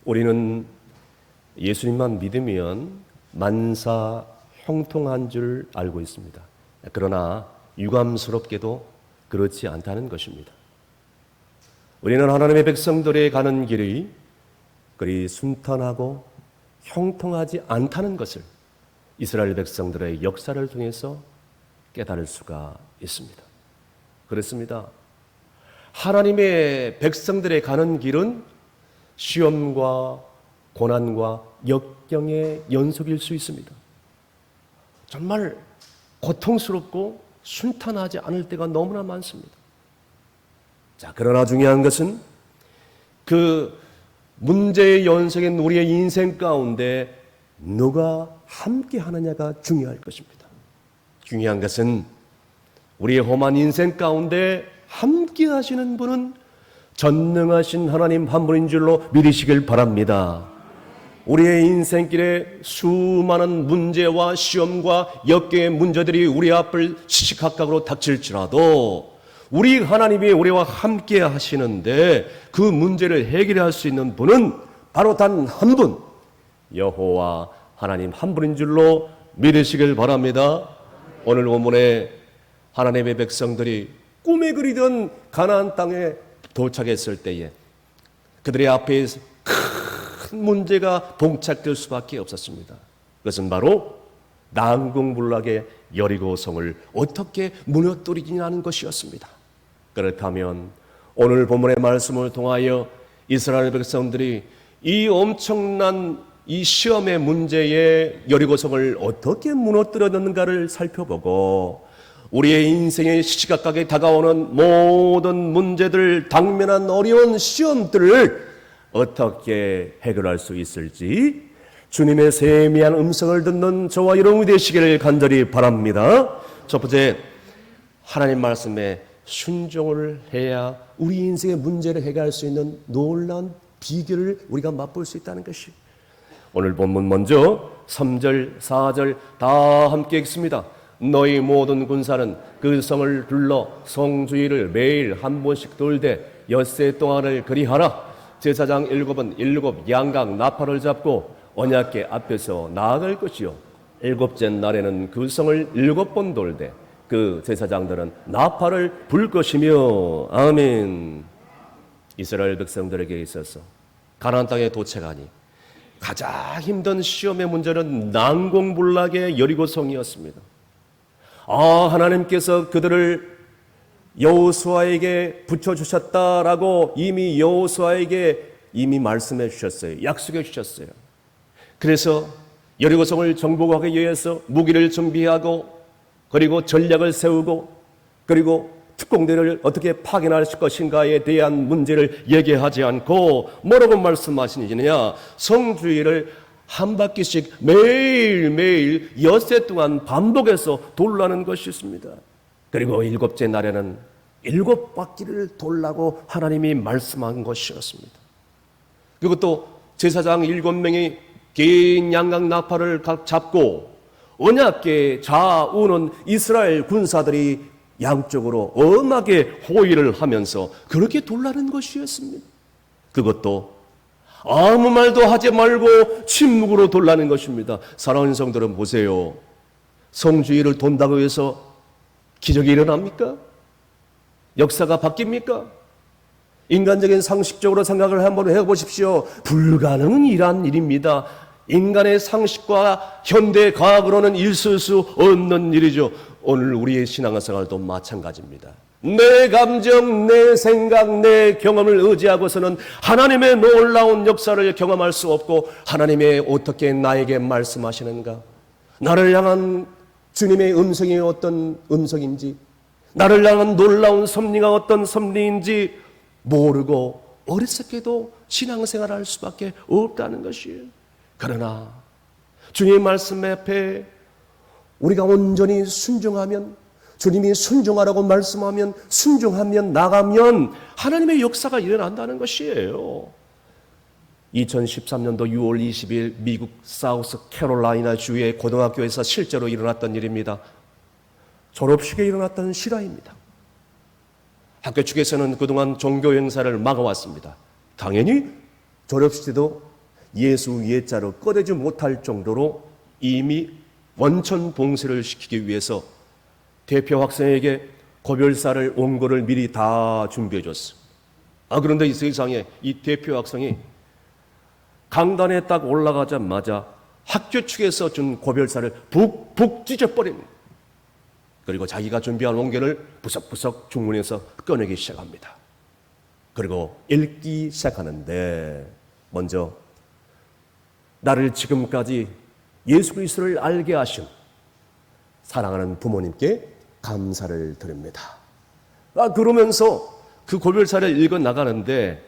우리는 예수님만 믿으면 만사 형통한 줄 알고 있습니다. 그러나 유감스럽게도 그렇지 않다는 것입니다. 우리는 하나님의 백성들이 가는 길이 그리 순탄하고 형통하지 않다는 것을 이스라엘 백성들의 역사를 통해서 깨달을 수가 있습니다. 그렇습니다. 하나님의 백성들의 가는 길은 시험과 고난과 역경의 연속일 수 있습니다. 정말 고통스럽고 순탄하지 않을 때가 너무나 많습니다. 자, 그러나 중요한 것은 그 문제의 연속인 우리의 인생 가운데 누가 함께 하느냐가 중요할 것입니다. 중요한 것은 우리의 험한 인생 가운데 함께 하시는 분은 전능하신 하나님 한 분인 줄로 믿으시길 바랍니다. 우리의 인생길에 수많은 문제와 시험과 역경의 문제들이 우리 앞을 시시각각으로 닥칠지라도 우리 하나님이 우리와 함께 하시는데 그 문제를 해결할 수 있는 분은 바로 단 한 분, 여호와 하나님 한 분인 줄로 믿으시길 바랍니다. 오늘 본문에 하나님의 백성들이 꿈에 그리던 가나안 땅에 도착했을 때에 그들의 앞에 큰 문제가 봉착될 수밖에 없었습니다. 그것은 바로 난공불락의 여리고성을 어떻게 무너뜨리냐는 것이었습니다. 그렇다면 오늘 본문의 말씀을 통하여 이스라엘 백성들이 이 엄청난 이 시험의 문제에 여리고성을 어떻게 무너뜨렸는가를 살펴보고 우리의 인생에 시시각각에 다가오는 모든 문제들, 당면한 어려운 시험들을 어떻게 해결할 수 있을지 주님의 세미한 음성을 듣는 저와 여러분이 되시기를 간절히 바랍니다. 첫 번째, 하나님 말씀에 순종을 해야 우리 인생의 문제를 해결할 수 있는 놀라운 비결을 우리가 맛볼 수 있다는 것이 오늘 본문 먼저 3절, 4절 다 함께 읽습니다. 너희 모든 군사는 그 성을 둘러 성 주위를 매일 한 번씩 돌되 엿새 동안을 그리하라. 제사장 7은 7 양각 나팔을 잡고 언약궤 앞에서 나아갈 것이요 7째 날에는 그 성을 7번 돌되 그 제사장들은 나팔을 불 것이며. 아멘. 이스라엘 백성들에게 있어서 가나안 땅에 도착하니 가장 힘든 시험의 문제는 난공불락의 여리고성이었습니다. 하나님께서 그들을 여호수아에게 붙여주셨다라고 이미 여호수아에게 이미 말씀해 주셨어요. 약속해 주셨어요. 그래서 여리고성을 정복하기 위해서 무기를 준비하고 그리고 전략을 세우고 그리고 특공대를 어떻게 파견할 것인가에 대한 문제를 얘기하지 않고 뭐라고 말씀하시느냐, 성주위를 한 바퀴씩 매일매일 엿새 동안 반복해서 돌라는 것이 있습니다. 그리고 7째 날에는 7바퀴를 돌라고 하나님이 말씀한 것이었습니다. 그리고 또 제사장 7명이 긴 양각 나팔을 잡고 언약궤 좌우는 이스라엘 군사들이 양쪽으로 엄하게 호위를 하면서 그렇게 돌라는 것이었습니다. 그것도 아무 말도 하지 말고 침묵으로 돌라는 것입니다. 사랑하는 성도들은 보세요. 성주위를 돈다고 해서 기적이 일어납니까? 역사가 바뀝니까? 인간적인 상식적으로 생각을 한번 해보십시오. 불가능한 일입니다. 인간의 상식과 현대 과학으로는 있을 수 없는 일이죠. 오늘 우리의 신앙생활도 마찬가지입니다. 내 감정, 내 생각, 내 경험을 의지하고서는 하나님의 놀라운 역사를 경험할 수 없고 하나님의 어떻게 나에게 말씀하시는가, 나를 향한 주님의 음성이 어떤 음성인지, 나를 향한 놀라운 섭리가 어떤 섭리인지 모르고 어리석게도 신앙생활을 할 수밖에 없다는 것이에요. 그러나 주님의 말씀 앞에 우리가 온전히 순종하면, 주님이 순종하라고 말씀하면 순종하면 나가면 하나님의 역사가 일어난다는 것이에요. 2013년도 6월 20일 미국 사우스 캐롤라이나 주의 고등학교에서 실제로 일어났던 일입니다. 졸업식에 일어났던 실화입니다. 학교 측에서는 그동안 종교 행사를 막아왔습니다. 당연히 졸업식 때도 예수 예자로 꺼내지 못할 정도로 이미 원천 봉쇄를 시키기 위해서 대표 학생에게 고별사를 원고를 미리 다 준비해 줬어. 그런데 이 세상에 이 대표 학생이 강단에 딱 올라가자마자 학교 측에서 준 고별사를 북북 찢어버립니다. 그리고 자기가 준비한 원고를 부석부석 중문에서 꺼내기 시작합니다. 그리고 읽기 시작하는데 먼저 나를 지금까지 예수 그리스도를 알게 하신 사랑하는 부모님께 감사를 드립니다. 그러면서 그 고별사를 읽어 나가는데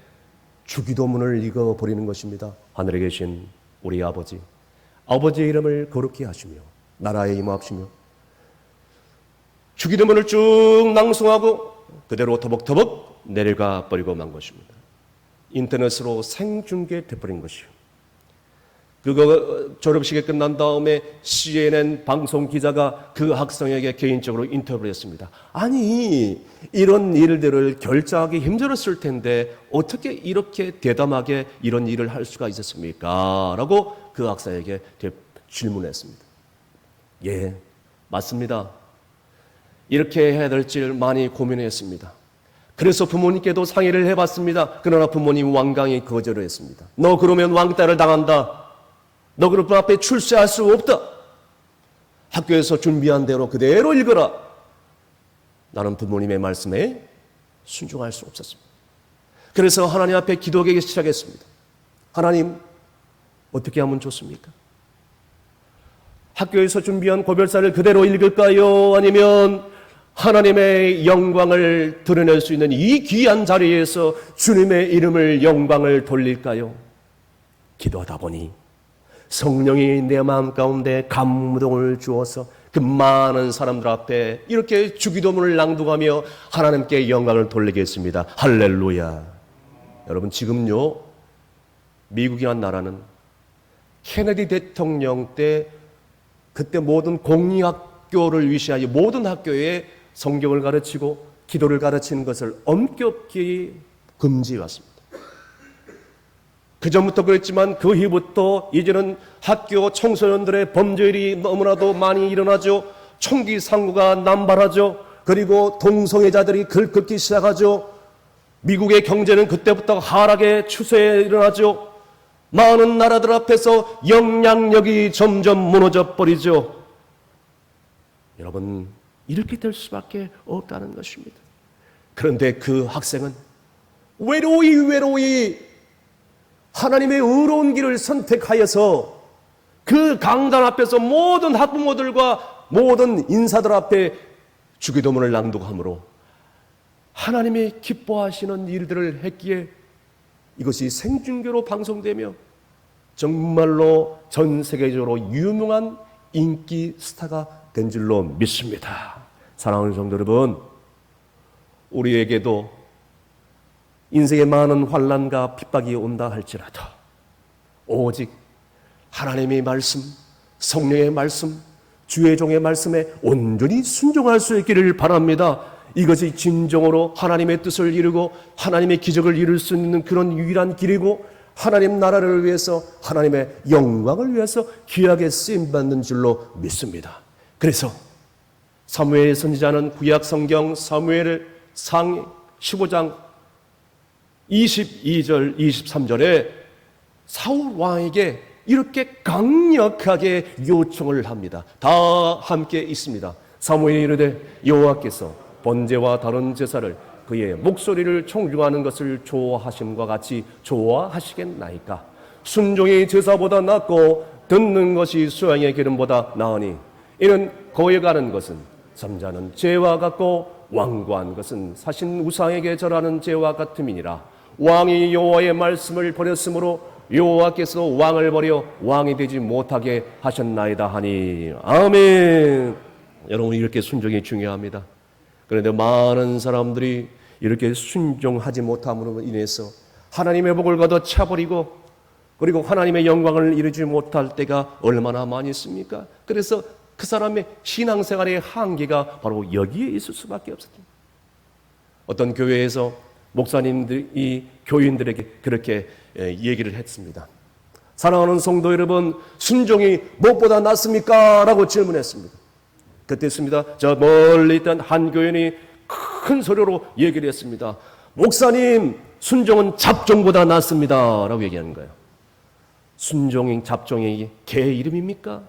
주기도문을 읽어버리는 것입니다. 하늘에 계신 우리 아버지, 아버지의 이름을 거룩히 하시며 나라에 임하옵시며, 주기도문을 쭉 낭송하고 그대로 터벅터벅 내려가 버리고 만 것입니다. 인터넷으로 생중계 돼버린 것이요. 그거 졸업식이 끝난 다음에 CNN 방송 기자가 그 학생에게 개인적으로 인터뷰를 했습니다. 아니, 이런 일들을 결정하기 힘들었을 텐데 어떻게 이렇게 대담하게 이런 일을 할 수가 있었습니까? 라고 그 학생에게 질문했습니다. 예, 맞습니다. 이렇게 해야 될지를 많이 고민했습니다. 그래서 부모님께도 상의를 해봤습니다. 그러나 부모님 완강히 거절을 했습니다. 너 그러면 왕따를 당한다. 너 그런 분 앞에 출세할 수 없다. 학교에서 준비한 대로 그대로 읽어라. 나는 부모님의 말씀에 순종할 수 없었습니다. 그래서 하나님 앞에 기도하기 시작했습니다. 하나님, 어떻게 하면 좋습니까? 학교에서 준비한 고별사를 그대로 읽을까요? 아니면 하나님의 영광을 드러낼 수 있는 이 귀한 자리에서 주님의 이름을 영광을 돌릴까요? 기도하다 보니 성령이 내 마음 가운데 감동을 주어서 그 많은 사람들 앞에 이렇게 주기도문을 낭독하며 하나님께 영광을 돌리겠습니다. 할렐루야. 여러분, 지금요, 미국이라는 나라는 케네디 대통령 때 그때 모든 공립학교를 위시하여 모든 학교에 성경을 가르치고 기도를 가르치는 것을 엄격히 금지해 왔습니다. 그 전부터 그랬지만 그 이후부터 이제는 학교 청소년들의 범죄율이 너무나도 많이 일어나죠. 총기 상구가 남발하죠. 그리고 동성애자들이 긁기 시작하죠. 미국의 경제는 그때부터 하락의 추세에 일어나죠. 많은 나라들 앞에서 영향력이 점점 무너져 버리죠. 여러분, 이렇게 될 수밖에 없다는 것입니다. 그런데 그 학생은 외로이 하나님의 의로운 길을 선택하여서 그 강단 앞에서 모든 학부모들과 모든 인사들 앞에 주기도문을 낭독함으로 하나님이 기뻐하시는 일들을 했기에 이것이 생중계로 방송되며 정말로 전 세계적으로 유명한 인기 스타가 된 줄로 믿습니다. 사랑하는 성도 여러분, 우리에게도 인생에 많은 환난과 핍박이 온다 할지라도 오직 하나님의 말씀, 성령의 말씀, 주의 종의 말씀에 온전히 순종할 수 있기를 바랍니다. 이것이 진정으로 하나님의 뜻을 이루고 하나님의 기적을 이룰 수 있는 그런 유일한 길이고 하나님 나라를 위해서 하나님의 영광을 위해서 귀하게 쓰임받는 줄로 믿습니다. 그래서 사무엘 선지자는 구약 성경 사무엘 상 15장 22절, 23절에 사울 왕에게 이렇게 강력하게 요청을 합니다. 다 함께 있습니다. 사무엘이 이르되 여호와께서 번제와 다른 제사를 그의 목소리를 청중하는 것을 좋아하심과 같이 좋아하시겠나이까? 순종이 제사보다 낫고 듣는 것이 수양의 기름보다 나으니 이는 거역하는 것은 잠자는 죄와 같고 완고한 것은 사신 우상에게 절하는 죄와 같음이니라. 왕이 여호와의 말씀을 버렸으므로 여호와께서 왕을 버려 왕이 되지 못하게 하셨나이다 하니. 아멘. 여러분, 이렇게 순종이 중요합니다. 그런데 많은 사람들이 이렇게 순종하지 못함으로 인해서 하나님의 복을 걷어차버리고 그리고 하나님의 영광을 이루지 못할 때가 얼마나 많이 있습니까? 그래서 그 사람의 신앙생활의 한계가 바로 여기에 있을 수밖에 없습니다. 어떤 교회에서 목사님들이 교인들에게 그렇게 얘기를 했습니다. 사랑하는 성도 여러분, 순종이 무엇보다 낫습니까? 라고 질문했습니다. 그때였습니다. 저 멀리 있던 한 교인이 큰 소리로 얘기를 했습니다. 목사님, 순종은 잡종보다 낫습니다. 라고 얘기하는 거예요. 순종이 잡종이 개 이름입니까?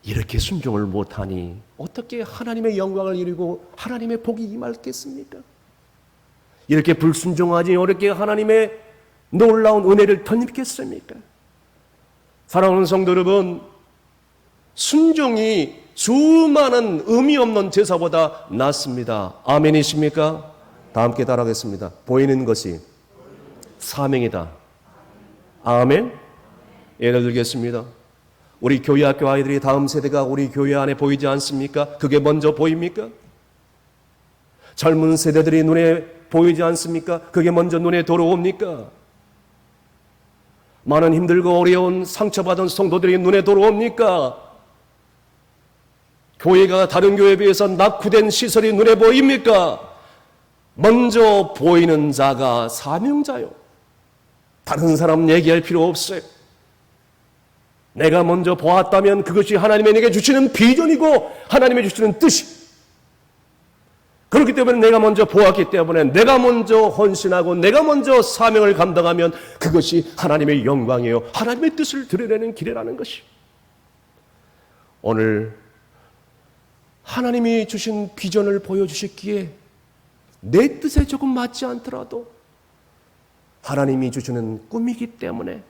이렇게 순종을 못하니 어떻게 하나님의 영광을 이루고 하나님의 복이 임하겠습니까? 이렇게 불순종하지 어렵게 하나님의 놀라운 은혜를 덧입겠습니까? 사랑하는 성도 여러분, 순종이 수많은 의미 없는 제사보다 낫습니다. 아멘이십니까? 다 함께 따라하겠습니다. 보이는 것이 사명이다. 아멘. 예를 들겠습니다. 우리 교회 학교 아이들이 다음 세대가 우리 교회 안에 보이지 않습니까? 그게 먼저 보입니까? 젊은 세대들이 눈에 보이지 않습니까? 그게 먼저 눈에 들어옵니까? 많은 힘들고 어려운 상처받은 성도들이 눈에 들어옵니까? 교회가 다른 교회에 비해서 낙후된 시설이 눈에 보입니까? 먼저 보이는 자가 사명자요. 다른 사람 얘기할 필요 없어요. 내가 먼저 보았다면 그것이 하나님이 내게 주시는 비전이고 하나님이 주시는 뜻이. 그렇기 때문에 내가 먼저 보았기 때문에 내가 먼저 헌신하고 내가 먼저 사명을 감당하면 그것이 하나님의 영광이에요. 하나님의 뜻을 드러내는 길이라는 것이. 오늘 하나님이 주신 비전을 보여주셨기에 내 뜻에 조금 맞지 않더라도 하나님이 주시는 꿈이기 때문에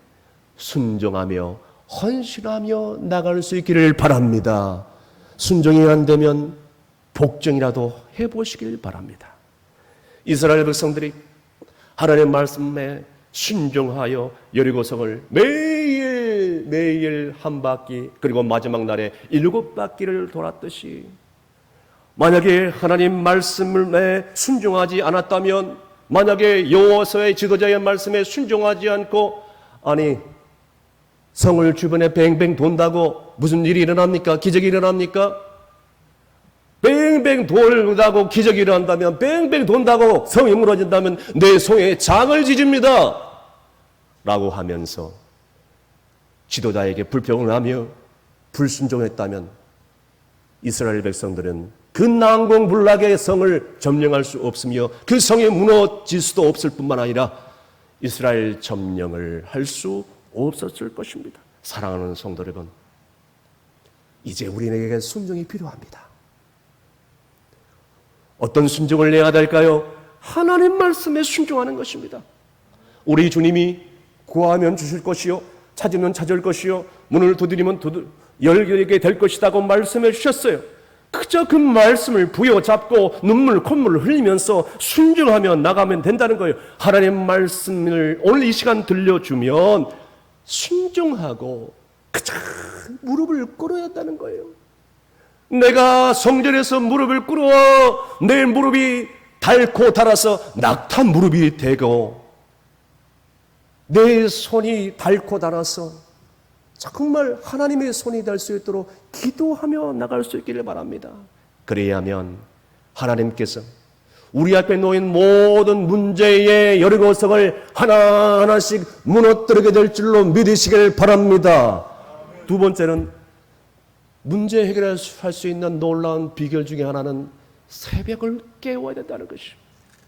순종하며 헌신하며 나갈 수 있기를 바랍니다. 순종이 안 되면 복종이라도 해보시길 바랍니다. 이스라엘 백성들이 하나님의 말씀에 순종하여 여리고성을 매일 한 바퀴 그리고 마지막 날에 7바퀴를 돌았듯이 만약에 하나님 말씀에 순종하지 않았다면 만약에 여호와서의 지도자의 말씀에 순종하지 않고 성을 주변에 뱅뱅 돈다고 무슨 일이 일어납니까? 기적이 일어납니까? 뱅뱅 돌다고 기적이 일어난다면 뱅뱅 돈다고 성이 무너진다면 내 손에 장을 지집니다 라고 하면서 지도자에게 불평을 하며 불순종했다면 이스라엘 백성들은 그 난공불락의 성을 점령할 수 없으며 그 성이 무너질 수도 없을 뿐만 아니라 이스라엘 점령을 할 수 없었을 것입니다. 사랑하는 성도 여러분, 이제 우리에게 순종이 필요합니다. 어떤 순종을 해야 될까요? 하나님 말씀에 순종하는 것입니다. 우리 주님이 구하면 주실 것이요 찾으면 찾을 것이요 문을 두드리면 열게 될 것이라고 말씀해 주셨어요. 그저 그 말씀을 부여잡고 눈물 콧물을 흘리면서 순종하며 나가면 된다는 거예요. 하나님 말씀을 오늘 이 시간 들려주면 순종하고 그저 무릎을 꿇어야 한다는 거예요. 내가 성전에서 무릎을 꿇어 내 무릎이 닳고 닳아서 낙타 무릎이 되고 내 손이 닳고 닳아서 정말 하나님의 손이 될 수 있도록 기도하며 나갈 수 있기를 바랍니다. 그래야면 하나님께서 우리 앞에 놓인 모든 문제의 여리고성을 하나하나씩 무너뜨리게 될 줄로 믿으시길 바랍니다. 두 번째는 문제 해결할 수 있는 놀라운 비결 중에 하나는 새벽을 깨워야 된다는 것이죠.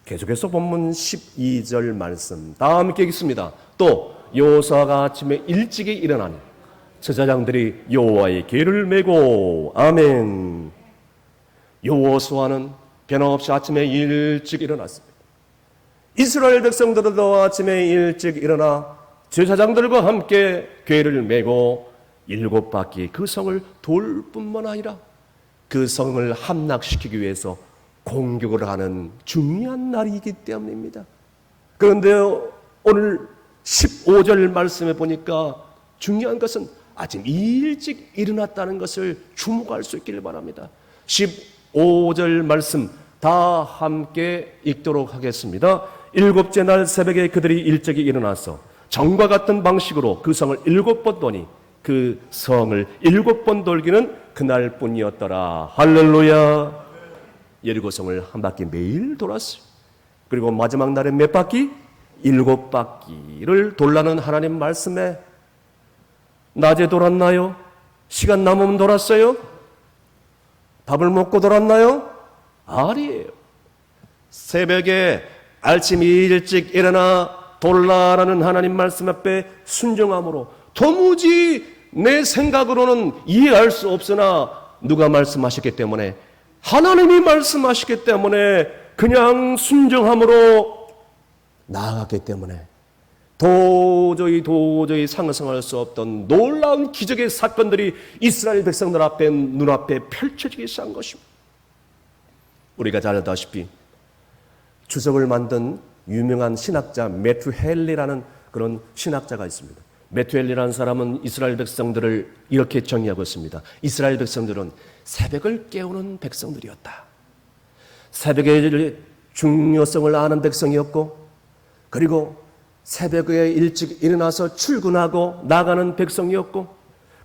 계속해서 본문 12절 말씀 다 함께 읽습니다. 또 여호수아가 아침에 일찍이 일어나니 제사장들이 여호와의 계를 메고 아멘. 여호수아는 변함없이 아침에 일찍 일어났습니다. 이스라엘 백성들도 아침에 일찍 일어나 제사장들과 함께 궤를 메고 7바퀴 그 성을 돌 뿐만 아니라 그 성을 함락시키기 위해서 공격을 하는 중요한 날이기 때문입니다. 그런데 오늘 15절 말씀에 보니까 중요한 것은 아침 일찍 일어났다는 것을 주목할 수 있기를 바랍니다. 15절 말씀 다 함께 읽도록 하겠습니다. 7째 날 새벽에 그들이 일찍이 일어나서 전과 같은 방식으로 그 성을 7번 도니 그 성을 7번 돌기는 그날뿐이었더라. 할렐루야. 여리고성을 한 바퀴 매일 돌았어요. 그리고 마지막 날에 몇 바퀴? 7바퀴를 돌라는 하나님 말씀에 낮에 돌았나요? 시간 남으면 돌았어요? 밥을 먹고 돌았나요? 아니에요. 새벽에 아침 일찍 일어나 돌라라는 하나님 말씀 앞에 순종함으로 도무지 내 생각으로는 이해할 수 없으나 누가 말씀하셨기 때문에, 하나님이 말씀하셨기 때문에 그냥 순종함으로 나아갔기 때문에 도저히 상상할 수 없던 놀라운 기적의 사건들이 이스라엘 백성들 앞에 눈앞에 펼쳐지기 시작한 것입니다. 우리가 잘 알다시피 주석을 만든 유명한 신학자 매튜 헨리라는 그런 신학자가 있습니다. 매튜 헨리라는 사람은 이스라엘 백성들을 이렇게 정의하고 있습니다. 이스라엘 백성들은 새벽을 깨우는 백성들이었다. 새벽의 중요성을 아는 백성이었고, 그리고 새벽에 일찍 일어나서 출근하고 나가는 백성이었고,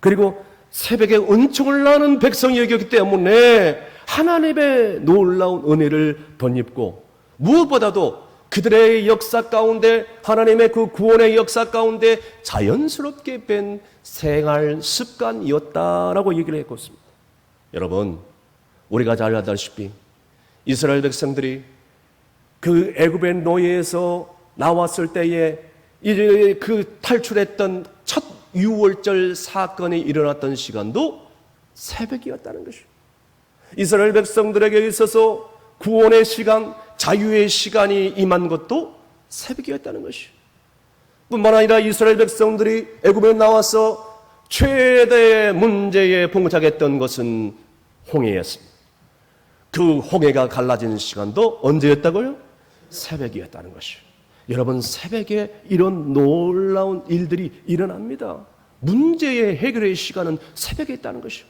그리고 새벽에 은총을 나는 백성이었기 때문에 하나님의 놀라운 은혜를 덧입고, 무엇보다도 그들의 역사 가운데, 하나님의 그 구원의 역사 가운데 자연스럽게 뺀 생활 습관이었다라고 얘기를 했고 있습니다. 여러분, 우리가 잘 알다시피 이스라엘 백성들이 그 애굽의 노예에서 나왔을 때에 이제 그 탈출했던 첫 유월절 사건이 일어났던 시간도 새벽이었다는 것이죠. 이스라엘 백성들에게 있어서 구원의 시간, 자유의 시간이 임한 것도 새벽이었다는 것이죠. 뿐만 아니라 이스라엘 백성들이 애굽에 나와서 최대의 문제에 봉착했던 것은 홍해였습니다. 그 홍해가 갈라진 시간도 언제였다고요? 새벽이었다는 것이죠. 여러분, 새벽에 이런 놀라운 일들이 일어납니다. 문제의 해결의 시간은 새벽에 있다는 것이죠.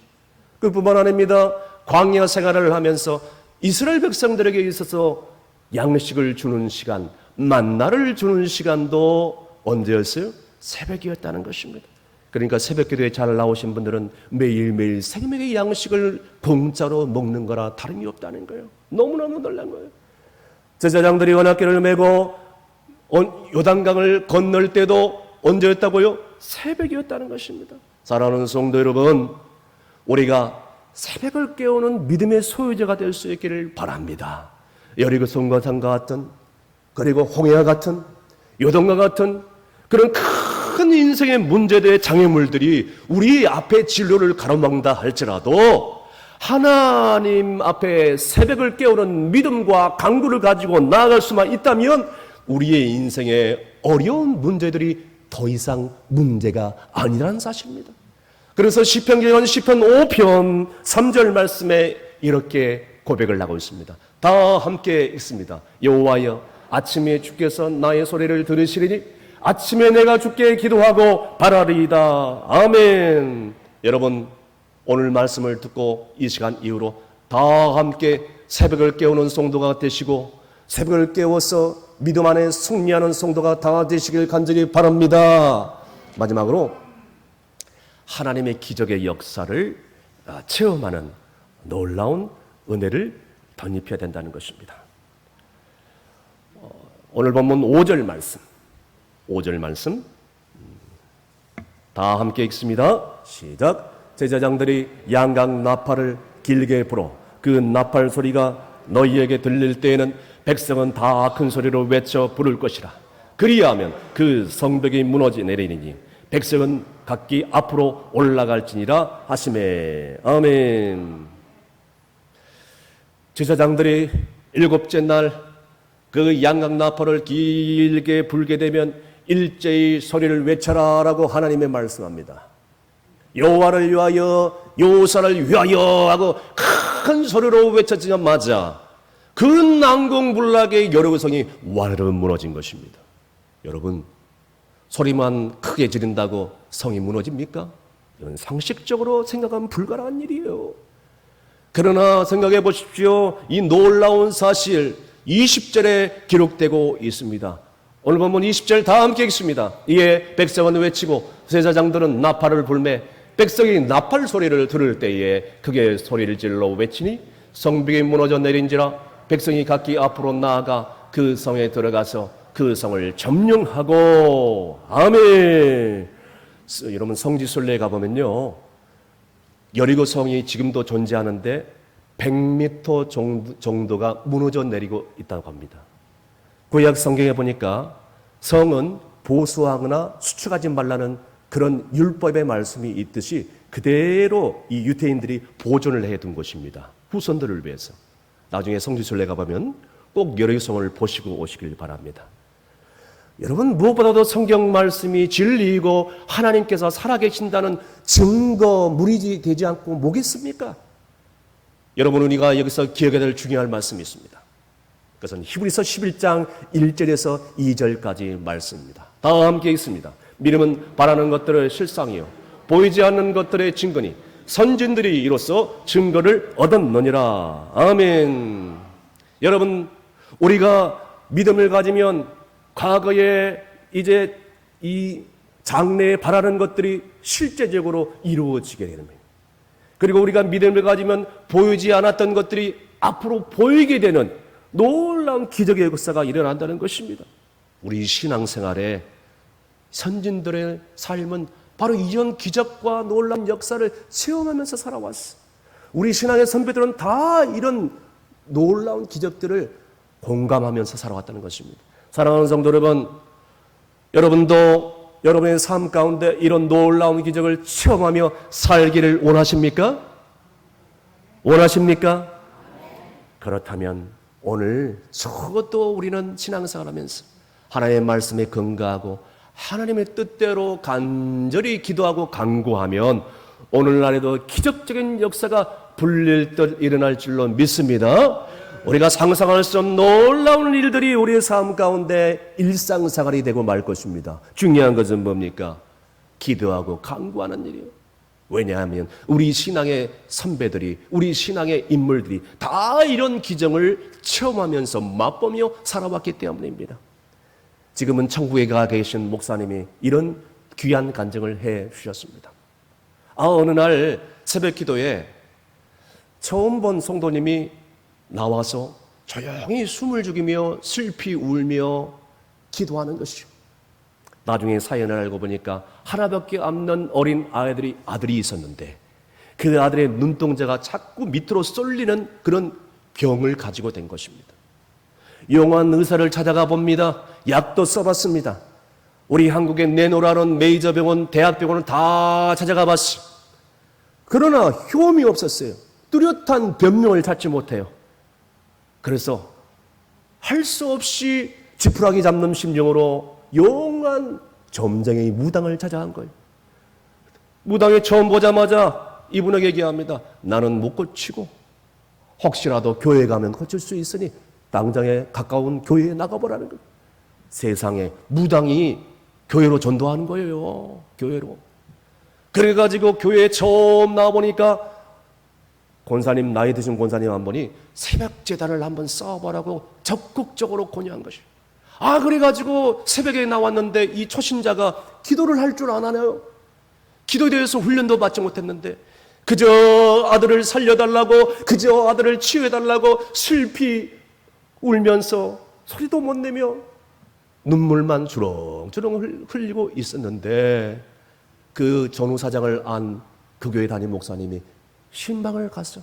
그뿐만 아닙니다. 광야 생활을 하면서 이스라엘 백성들에게 있어서 양식을 주는 시간, 만나를 주는 시간도 언제였어요? 새벽이었다는 것입니다. 그러니까 새벽 기도에 잘 나오신 분들은 매일매일 생명의 양식을 공짜로 먹는 거라 다름이 없다는 거예요. 너무너무 놀란 거예요. 제사장들이 언약궤를 메고 요단강을 건널 때도 언제였다고요? 새벽이었다는 것입니다. 사랑하는 성도 여러분, 우리가 새벽을 깨우는 믿음의 소유자가 될 수 있기를 바랍니다. 여리고성과 산과 같은, 그리고 홍해와 같은, 요단과 같은 그런 큰 인생의 문제들의 장애물들이 우리 앞에 진로를 가로막는다 할지라도 하나님 앞에 새벽을 깨우는 믿음과 강구를 가지고 나아갈 수만 있다면 우리의 인생의 어려운 문제들이 더 이상 문제가 아니라는 사실입니다. 그래서 시편기는 시편 5편 3절 말씀에 이렇게 고백을 하고 있습니다. 다 함께 읽습니다. 여호와여, 아침에 주께서 나의 소리를 들으시리니 아침에 내가 주께 기도하고 바라리이다. 아멘. 여러분, 오늘 말씀을 듣고 이 시간 이후로 다 함께 새벽을 깨우는 성도가 되시고 새벽을 깨워서 믿음 안에 승리하는 성도가 다 되시길 간절히 바랍니다. 마지막으로 하나님의 기적의 역사를 체험하는 놀라운 은혜를 덧입혀야 된다는 것입니다. 오늘 본문 5절 말씀 다 함께 읽습니다. 시작. 제사장들이 양각 나팔을 길게 불어 그 나팔 소리가 너희에게 들릴 때에는 백성은 다 큰 소리로 외쳐 부를 것이라. 그리하면 그 성벽이 무너지 내리니 백성은 각기 앞으로 올라갈지니라 하시매. 아멘. 제사장들이 일곱째 날 그 양각 나팔을 길게 불게 되면 일제히 소리를 외쳐라라고 하나님의 말씀합니다. 여호와를 위하여, 여호사를 위하여 하고 큰 소리로 외쳐지자마자 그 난공불락의 여리고성이 와르르 무너진 것입니다. 여러분, 소리만 크게 지른다고 성이 무너집니까? 이건 상식적으로 생각하면 불가능한 일이에요. 그러나 생각해 보십시오. 이 놀라운 사실 20절에 기록되고 있습니다. 오늘 본문 20절 다 함께 읽습니다. 이에 백성은 외치고 제사장들은 나팔을 불매 백성이 나팔 소리를 들을 때에 크게 소리를 질러 외치니 성벽이 무너져 내린지라 백성이 각기 앞으로 나아가 그 성에 들어가서 그 성을 점령하고. 아멘. 여러분 성지순례에 가보면요, 여리고 성이 지금도 존재하는데 100m 정도가 무너져 내리고 있다고 합니다. 구약 성경에 보니까 성은 보수하거나 수축하지 말라는 그런 율법의 말씀이 있듯이 그대로 이 유대인들이 보존을 해둔 것입니다. 후손들을 위해서. 나중에 성지순례 가보면 꼭 여리고성을 보시고 오시길 바랍니다. 여러분, 무엇보다도 성경 말씀이 진리이고 하나님께서 살아계신다는 증거물이 되지 않고 뭐겠습니까? 여러분, 우리가 여기서 기억해야 될 중요한 말씀이 있습니다. 그것은 히브리서 11장 1절에서 2절까지 말씀입니다. 다 함께 있습니다. 믿음은 바라는 것들의 실상이요 보이지 않는 것들의 증거니 선진들이 이로써 증거를 얻었느니라. 아멘. 여러분, 우리가 믿음을 가지면 과거에 이제 이 장래에 바라는 것들이 실제적으로 이루어지게 되는 거예요. 그리고 우리가 믿음을 가지면 보이지 않았던 것들이 앞으로 보이게 되는 놀라운 기적의 역사가 일어난다는 것입니다. 우리 신앙생활에 선진들의 삶은 바로 이런 기적과 놀라운 역사를 체험하면서 살아왔어. 우리 신앙의 선배들은 다 이런 놀라운 기적들을 공감하면서 살아왔다는 것입니다. 사랑하는 성도 여러분, 여러분도 여러분의 삶 가운데 이런 놀라운 기적을 체험하며 살기를 원하십니까? 원하십니까? 그렇다면 오늘 적어도 우리는 신앙생활하면서 하나님의 말씀에 근거하고 하나님의 뜻대로 간절히 기도하고 간구하면 오늘날에도 기적적인 역사가 불릴 듯 일어날 줄로 믿습니다. 우리가 상상할 수 없는 놀라운 일들이 우리의 삶 가운데 일상생활이 되고 말 것입니다. 중요한 것은 뭡니까? 기도하고 간구하는 일이에요. 왜냐하면 우리 신앙의 선배들이, 우리 신앙의 인물들이 다 이런 기적을 체험하면서 맛보며 살아왔기 때문입니다. 지금은 천국에 가 계신 목사님이 이런 귀한 간증을 해 주셨습니다. 어느 날 새벽 기도에 처음 본 성도님이 나와서 조용히 숨을 죽이며 슬피 울며 기도하는 것이죠. 나중에 사연을 알고 보니까 하나밖에 없는 어린 아들이 있었는데 그 아들의 눈동자가 자꾸 밑으로 쏠리는 그런 병을 가지고 된 것입니다. 용한 의사를 찾아가 봅니다. 약도 써봤습니다. 우리 한국에 내노라는 메이저 병원, 대학병원을 다 찾아가 봤어. 그러나 효험이 없었어요. 뚜렷한 변명을 찾지 못해요. 그래서 할 수 없이 지푸라기 잡는 심정으로 용한 점쟁이 무당을 찾아간 거예요. 무당이 처음 보자마자 이분에게 얘기합니다. 나는 못 고치고 혹시라도 교회 가면 고칠 수 있으니 당장에 가까운 교회에 나가보라는 거예요. 세상에 무당이 교회로 전도하는 거예요. 교회로. 그래가지고 교회에 처음 나와보니까 권사님, 나이 드신 권사님 한 분이 새벽 제단을 한번 써보라고 적극적으로 권유한 것이에요. 그래가지고 새벽에 나왔는데 이 초신자가 기도를 할 줄 안 하네요. 기도에 대해서 훈련도 받지 못했는데 그저 아들을 살려달라고, 그저 아들을 치유해달라고 슬피 울면서 소리도 못 내며 눈물만 주렁주렁 흘리고 있었는데 그 전후사장을 안 그 교회 담임 목사님이 신방을 갔어.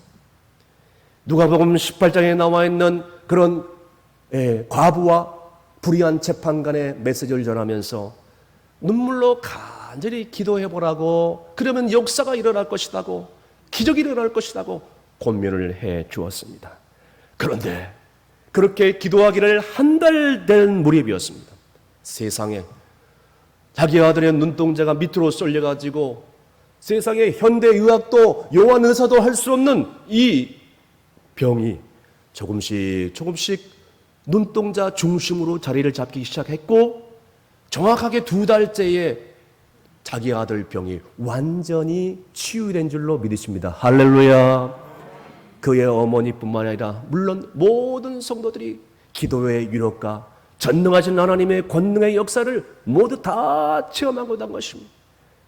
누가복음 18장에 나와 있는 그런 과부와 불의한 재판관의 메시지를 전하면서 눈물로 간절히 기도해보라고, 그러면 역사가 일어날 것이라고, 기적이 일어날 것이라고 권면을 해 주었습니다. 그런데 그렇게 기도하기를 한 달 된 무렵이었습니다. 세상에 자기 아들의 눈동자가 밑으로 쏠려가지고 세상에 현대의학도 용한 의사도 할 수 없는 이 병이 조금씩 눈동자 중심으로 자리를 잡기 시작했고 정확하게 2달째에 자기 아들 병이 완전히 치유된 줄로 믿으십니다. 할렐루야. 그의 어머니뿐만 아니라 물론 모든 성도들이 기도의 위로가 전능하신 하나님의 권능의 역사를 모두 다 체험하고 난 것입니다.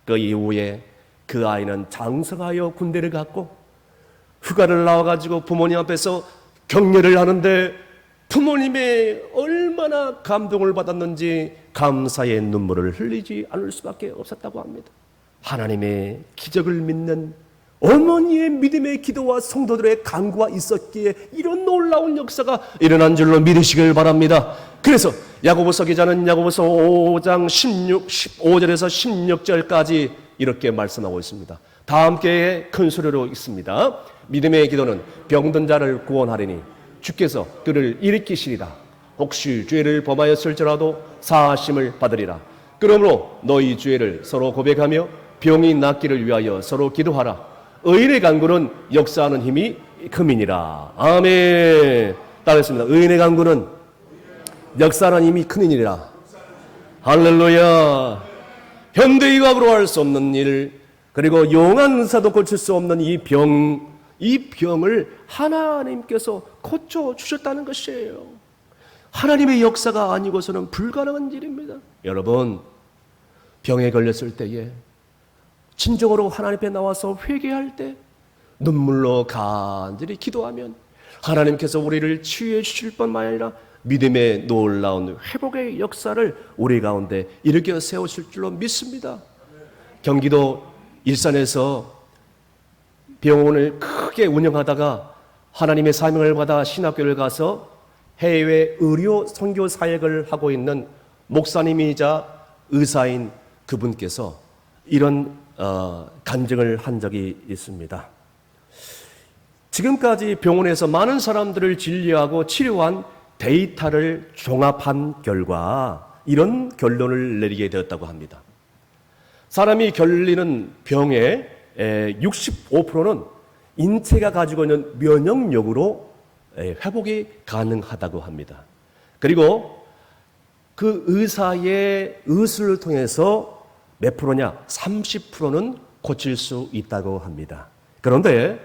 그 이후에 그 아이는 장성하여 군대를 갔고 휴가를 나와가지고 부모님 앞에서 격려를 하는데 부모님의 얼마나 감동을 받았는지 감사의 눈물을 흘리지 않을 수밖에 없었다고 합니다. 하나님의 기적을 믿는 어머니의 믿음의 기도와 성도들의 간구가 있었기에 이런 놀라운 역사가 일어난 줄로 믿으시길 바랍니다. 그래서 야고보서 기자는 야고보서 5장 15절에서 16절까지 이렇게 말씀하고 있습니다. 다 함께 큰 소리로 읽습니다. 믿음의 기도는 병든 자를 구원하리니 주께서 그를 일으키시리라. 혹시 죄를 범하였을지라도 사하심을 받으리라. 그러므로 너희 죄를 서로 고백하며 병이 낫기를 위하여 서로 기도하라. 의인의 간구는 역사하는 힘이 크니라. 아멘. 따르겠습니다. 의인의 간구는 역사하는 힘이 크니라. 할렐루야. 현대의학으로 할 수 없는 일, 그리고 용한 의사도 고칠 수 없는 이 병을 하나님께서 고쳐주셨다는 것이에요. 하나님의 역사가 아니고서는 불가능한 일입니다. 여러분, 병에 걸렸을 때에 진정으로 하나님 앞에 나와서 회개할 때 눈물로 간절히 기도하면 하나님께서 우리를 치유해 주실 뿐만 아니라 믿음의 놀라운 회복의 역사를 우리 가운데 일으켜 세우실 줄로 믿습니다. 경기도 일산에서 병원을 크게 운영하다가 하나님의 사명을 받아 신학교를 가서 해외 의료 선교 사역을 하고 있는 목사님이자 의사인 그분께서 이런 간증을 한 적이 있습니다. 지금까지 병원에서 많은 사람들을 진료하고 치료한 데이터를 종합한 결과 이런 결론을 내리게 되었다고 합니다. 사람이 걸리는 병의 65%는 인체가 가지고 있는 면역력으로 회복이 가능하다고 합니다. 그리고 그 의사의 의술을 통해서 몇 프로냐? 30%는 고칠 수 있다고 합니다. 그런데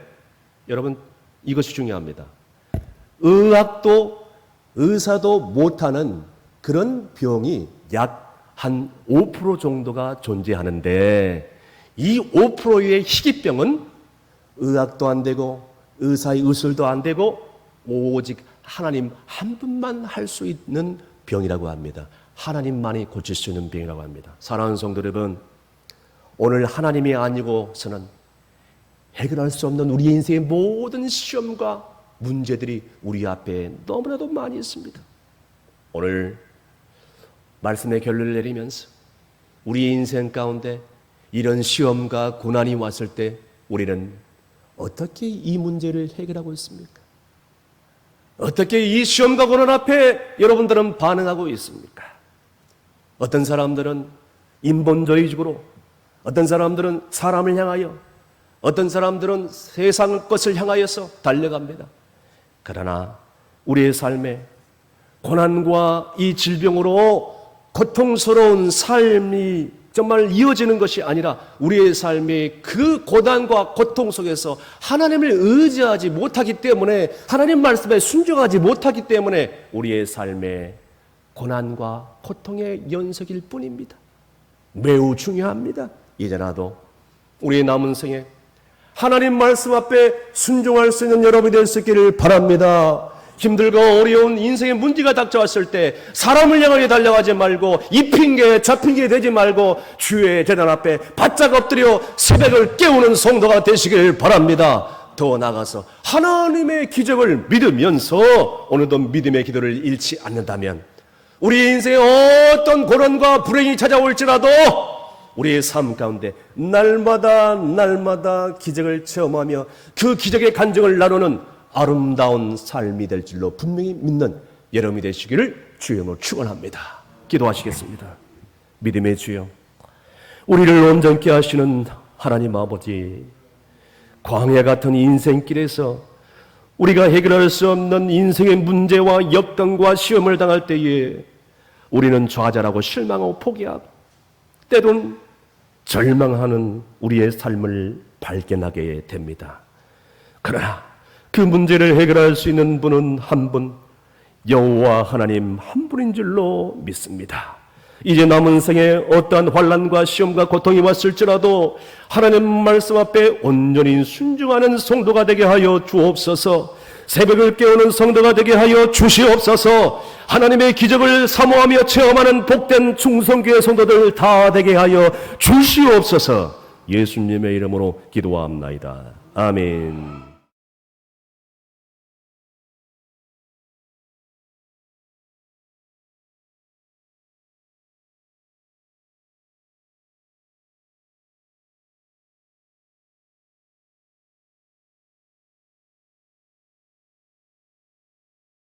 여러분, 이것이 중요합니다. 의학도 의사도 못하는 그런 병이 약 한 5% 정도가 존재하는데 이 5%의 희귀병은 의학도 안 되고 의사의 의술도 안 되고 오직 하나님 한 분만 할 수 있는 병이라고 합니다. 하나님만이 고칠 수 있는 병이라고 합니다. 사랑하는 성도 여러분, 오늘 하나님이 아니고서는 해결할 수 없는 우리 인생의 모든 시험과 문제들이 우리 앞에 너무나도 많이 있습니다. 오늘 말씀의 결론을 내리면서 우리 인생 가운데 이런 시험과 고난이 왔을 때 우리는 어떻게 이 문제를 해결하고 있습니까? 어떻게 이 시험과 고난 앞에 여러분들은 반응하고 있습니까? 어떤 사람들은 인본주의적으로, 어떤 사람들은 사람을 향하여, 어떤 사람들은 세상 것을 향하여서 달려갑니다. 그러나 우리의 삶에 고난과 이 질병으로 고통스러운 삶이 정말 이어지는 것이 아니라 우리의 삶이 그 고난과 고통 속에서 하나님을 의지하지 못하기 때문에, 하나님 말씀에 순종하지 못하기 때문에 우리의 삶에 고난과 고통의 연속일 뿐입니다. 매우 중요합니다. 이제라도 우리의 남은 생에 하나님 말씀 앞에 순종할 수 있는 여러분이 될 수 있기를 바랍니다. 힘들고 어려운 인생의 문제가 닥쳐왔을 때 사람을 향하여 달려가지 말고 이 핑계 저 핑계 대지 말고 주의 재단 앞에 바짝 엎드려 새벽을 깨우는 성도가 되시길 바랍니다. 더 나아가서 하나님의 기적을 믿으면서 오늘도 믿음의 기도를 잃지 않는다면 우리 인생에 어떤 고난과 불행이 찾아올지라도 우리의 삶 가운데 날마다 기적을 체험하며 그 기적의 간증을 나누는 아름다운 삶이 될 줄로 분명히 믿는 여러분이 되시기를 주의 이름으로 축원합니다. 기도하시겠습니다. 믿음의 주여, 우리를 온전케 하시는 하나님 아버지, 광야 같은 인생길에서 우리가 해결할 수 없는 인생의 문제와 역경과 시험을 당할 때에 우리는 좌절하고 실망하고 포기하고 때론 절망하는 우리의 삶을 발견하게 됩니다. 그러나 그 문제를 해결할 수 있는 분은 한 분, 여호와 하나님 한 분인 줄로 믿습니다. 이제 남은 생에 어떠한 환난과 시험과 고통이 왔을지라도 하나님 말씀 앞에 온전히 순종하는 성도가 되게 하여 주옵소서. 새벽을 깨우는 성도가 되게 하여 주시옵소서. 하나님의 기적을 사모하며 체험하는 복된 충성교회 성도들 다 되게 하여 주시옵소서. 예수님의 이름으로 기도합나이다. 아멘.